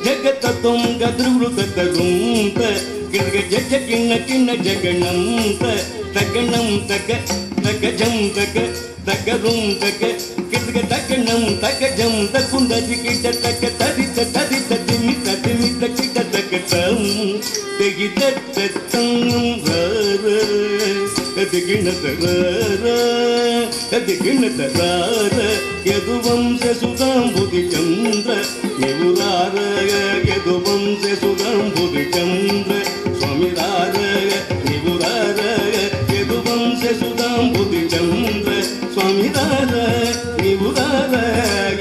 जगत तुम गद्रुत तरुंत गिरग जज किन्न किन्न जगनंत तगनम तग तगजम तग तगरुम तग गिरग तगनम तगजम तकुंदजि किट तग तदित तदित तिमित तिमित किट तग तम तेगि तत तम रर तदिगिन तरर तदिगिन तरर यदुवंश सुदां बुद्धि चंद्र निवुरार यदुवंश सुदां बुद्धि चंद्र स्वामी रार निवुरार यदुवंश सुदां बुद्धि चंद्र स्वामी रार निवुरार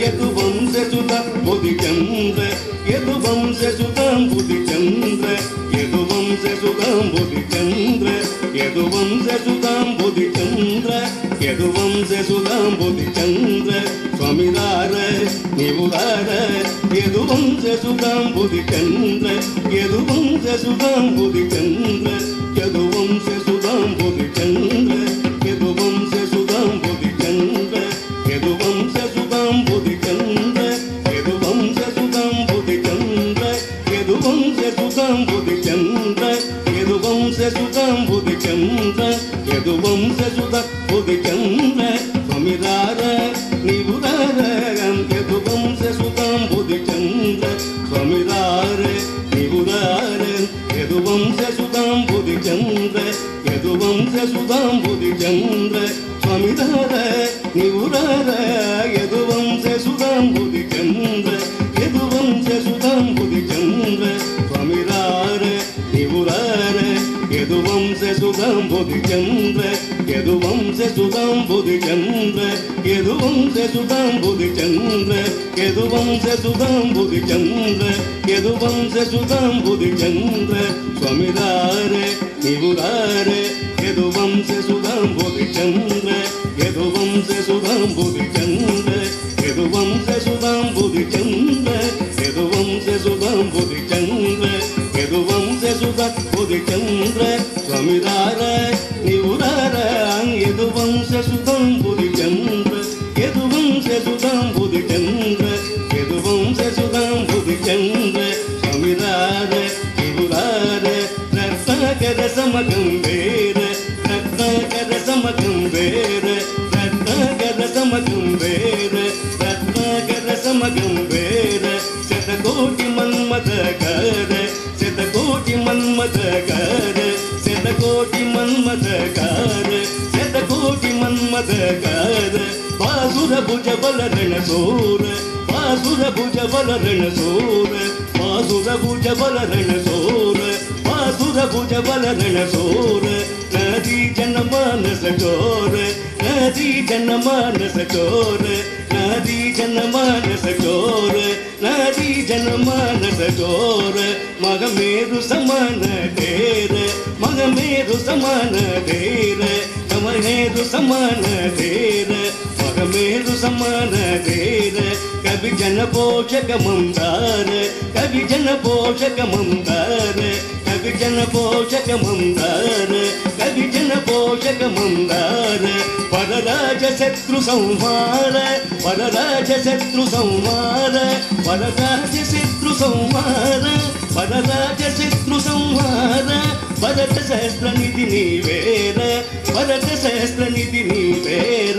यदुवंश सुदां बुद्धि चंद्र यदुवंश सुदां बुद्धि चंद्र यदुवंश सुदां बुद्धि चंद्र यदुवंश सुदां बुद्धि चंद्र यदुवंश सुदां बुद्धि चंद्र स्वामी रार निवुरार यदुवंश सुदां बुद्धि चंद्र यदुवंश सुदां बुद्धि चंद्र यदुवंश सुदां बुद्धि चंद्र यदुवंश सुदां बुद्धि चंद्र यदुवंश सुदां बुद्धि चंद्र यदुवंश सुदां बुद्धि चंद्र यदुवंश सुदां बुद्धि चंद्र यदुवंश सुदां बुद्धि चंद्र यदुवंश सुदां बुद्धि चंद्र स्वामी रार निवुरार यदुवंश सुदां बुद्धि चंद्र स्वामी रार निवुरार यदुवंश सुदां बुद्धि चंद्र यदुवंश सुदां बुद्धि चंद्र स्वामी रार निवुरार यदुवंश सुदां बुद्धि चंद्र यदुवंश सुदां बुद्धि चंद्र स्वामी रार निवुरार यदुवंश सुदां बुद्धि चंद्र यदुवंश सुदां बुद्धि चंद्र यदुवंश सुदां बुद्धि चंद्र यदुवंश सुदां बुद्धि चंद्र यदुवंश सुदां बुद्धि चंद्र स्वामी रार निवुरार यदुवंश सुदां बुद्धि चंद्र यदुवंश सुदां बुद्धि चंद्र यदुवंश सुदां बुद्धि चंद्र यदुवंश सुदां बुद्धि चंद्र यदुवंश सुदां बुद्धि चंद्र स्वामी रार निवुरार यदुवंश सुदां बुद्धि चंद्र यदुवंश सुदां बुद्धि चंद्र यदुवंश सुदां बुद्धि चंद्र स्वामी रार निवुरार रत्नाकर समगंभीर रत्नाकर समगंभीर रत्नाकर समगंभीर रत्नाकर समगंभीर शतकोटि मन्मथकर शतकोटि मन्मथकर शतकोटि मन्मथकर शतकोटि मन्मथकर बासुर भुज बल रणसूर बासुर भुज बल रणसूर बासुर भुज बल रणसूर बासुर भुज बल रणसूर नदी जनमानस चोर नदी जनमानस चोर नदी जनमानस चोर नदी जनमानस चोर मगमेरु समान धेर मगमेरु समान धेर कमहेरु समान धेर मगमेरु समान धेर कवि जन पोषक ममदार कवि जन पोषक ममदार कवि जन पोषक ममदार कवि जन पोषक ममदार परराज शत्रु संहार परराज शत्रु संहार परराज शत्रु संहार परराज शत्रु संहार भरत सहस्त्र निधि निवेर भरत सहस्त्र निधि निवेर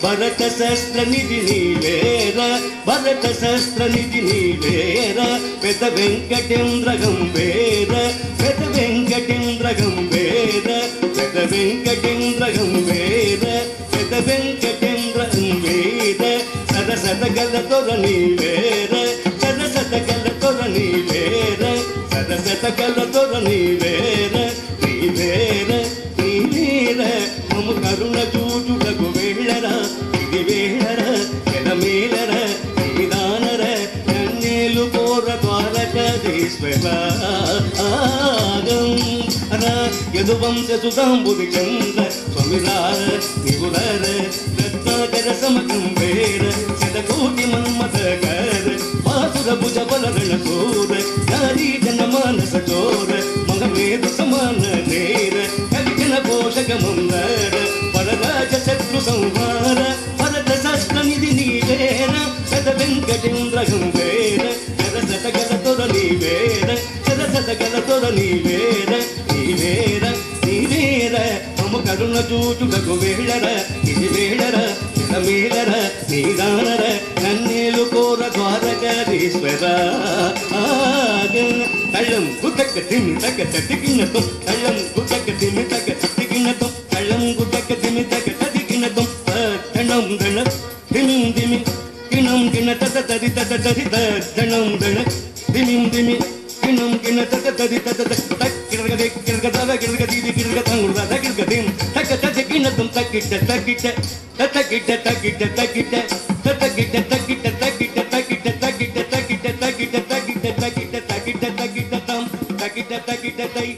भरत सहस्त्र निधि निवेर भरत सहस्त्र निधि निवेर वेद वेंकटेन्द्र गंभीर वेद वेंकटेन्द्र गंभीर वेद वेंकटेन्द्र गंभीर वेद वेंकटेन्द्र गंभीर सरसत गल तोर निवेर सरसत गल तोर निवेर सरसत गल तोर निवेर निवेर निवेर मम करुण चूचुटगु वेळर इदि वेळर एलमेलर निदानर नन्नेलु कोर द्वारकाधीश्वर यदुवंश सुदां बुद्धि चंद्र स्वामी रार निवुरार रत्नाकर समगंभीर शतकोटि मन्मथकर बासुर भुज बल रणसूर చంద్రగం వేద సరసతగలతొర నీవేద సరసతగలతొర నీవేద నీవేద నీవేద మమ కరుణ చూచుటకు వేళర ఇది వేళర మేళర నీదానర నన్నేలు కోర ద్వారకాధీశ్వర తళ్ళం గుతక్క తిమి తగ్గ తదిగినతం తళ్ళం గుతక్క తిమి తగ్గ తదిగినతం తళ్ళం గుతక్క తిమి తగ్గ తదిగినతం తణం దణ తిమిం దిమి కిణం కిణ తద తది తద తది తణం దణ తిమిం దిమి కిణం కిణ తద తది తద తక్ కిరగదే కిరగదవ కిరగదీది కిరగతంగుడ తగిర్గదిం తక్క తదిగినతం తక్కిట తక్కిట తక్కిట తక్కిట తక్కిట తక్కిట తక్కిట తక్కిట తక్కిట తక్కిట తక్కిట తక్కిట తక్కిట తక్కిట తక్కిట తక్కిట తక్కిట తం తక్కిట తక్కిట తై